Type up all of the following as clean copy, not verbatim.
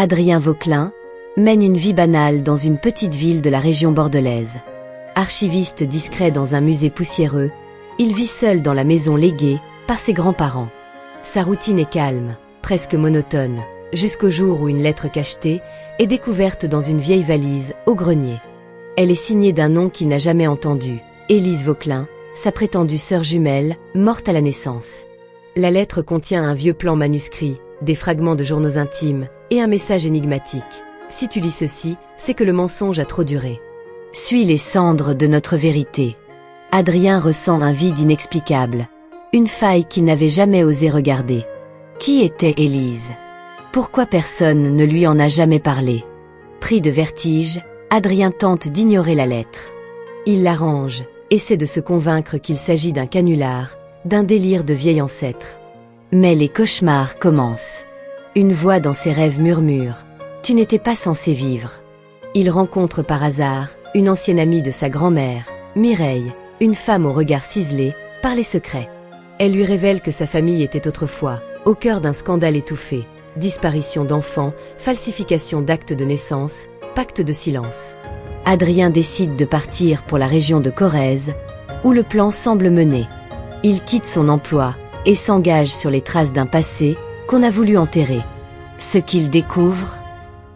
Adrien Vauquelin, mène une vie banale dans une petite ville de la région bordelaise. Archiviste discret dans un musée poussiéreux, il vit seul dans la maison léguée par ses grands-parents. Sa routine est calme, presque monotone, jusqu'au jour où une lettre cachetée est découverte dans une vieille valise au grenier. Elle est signée d'un nom qu'il n'a jamais entendu, Élise Vauquelin, sa prétendue sœur jumelle, morte à la naissance. La lettre contient un vieux plan manuscrit, des fragments de journaux intimes et un message énigmatique. Si tu lis ceci, c'est que le mensonge a trop duré. Suis les cendres de notre vérité. Adrien ressent un vide inexplicable, une faille qu'il n'avait jamais osé regarder. Qui était Élise? Pourquoi personne ne lui en a jamais parlé? Pris de vertige, Adrien tente d'ignorer la lettre. Il la range, essaie de se convaincre qu'il s'agit d'un canular, d'un délire de vieil ancêtre. Mais les cauchemars commencent. Une voix dans ses rêves murmure « Tu n'étais pas censé vivre ». Il rencontre par hasard une ancienne amie de sa grand-mère, Mireille, une femme au regard ciselé par les secrets. Elle lui révèle que sa famille était autrefois au cœur d'un scandale étouffé, disparition d'enfants, falsification d'actes de naissance, pacte de silence. Adrien décide de partir pour la région de Corrèze, où le plan semble mener. Il quitte son emploi et s'engage sur les traces d'un passé qu'on a voulu enterrer. Ce qu'il découvre,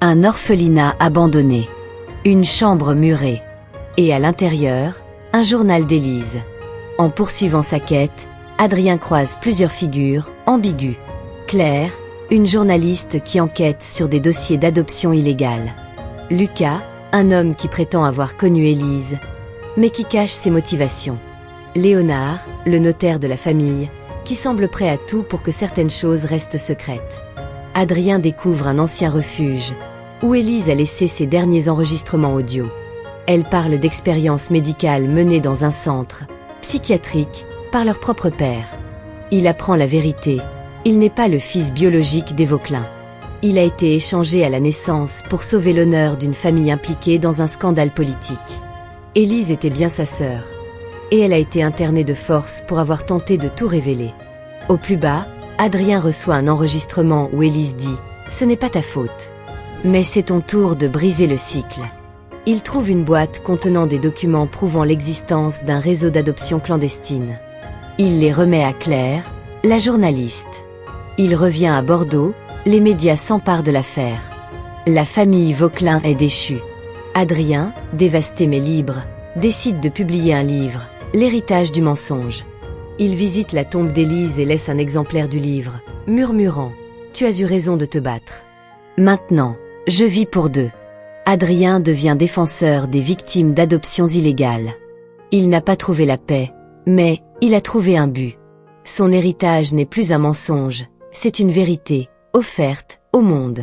un orphelinat abandonné, une chambre murée, et à l'intérieur, un journal d'Élise. En poursuivant sa quête, Adrien croise plusieurs figures ambiguës. Claire, une journaliste qui enquête sur des dossiers d'adoption illégale. Lucas, un homme qui prétend avoir connu Élise, mais qui cache ses motivations. Léonard, le notaire de la famille, qui semble prêt à tout pour que certaines choses restent secrètes. Adrien découvre un ancien refuge, où Élise a laissé ses derniers enregistrements audio. Elle parle d'expériences médicales menées dans un centre psychiatrique par leur propre père. Il apprend la vérité, il n'est pas le fils biologique des Vauquelin. Il a été échangé à la naissance pour sauver l'honneur d'une famille impliquée dans un scandale politique. Élise était bien sa sœur, et elle a été internée de force pour avoir tenté de tout révéler. Au plus bas, Adrien reçoit un enregistrement où Élise dit « Ce n'est pas ta faute. Mais c'est ton tour de briser le cycle ». Il trouve une boîte contenant des documents prouvant l'existence d'un réseau d'adoption clandestine. Il les remet à Claire, la journaliste. Il revient à Bordeaux, les médias s'emparent de l'affaire. La famille Vauquelin est déchue. Adrien, dévasté mais libre, décide de publier un livre, L'héritage du mensonge. Il visite la tombe d'Élise et laisse un exemplaire du livre, murmurant « Tu as eu raison de te battre. Maintenant, je vis pour deux ». Adrien devient défenseur des victimes d'adoptions illégales. Il n'a pas trouvé la paix, mais il a trouvé un but. Son héritage n'est plus un mensonge, c'est une vérité, offerte au monde.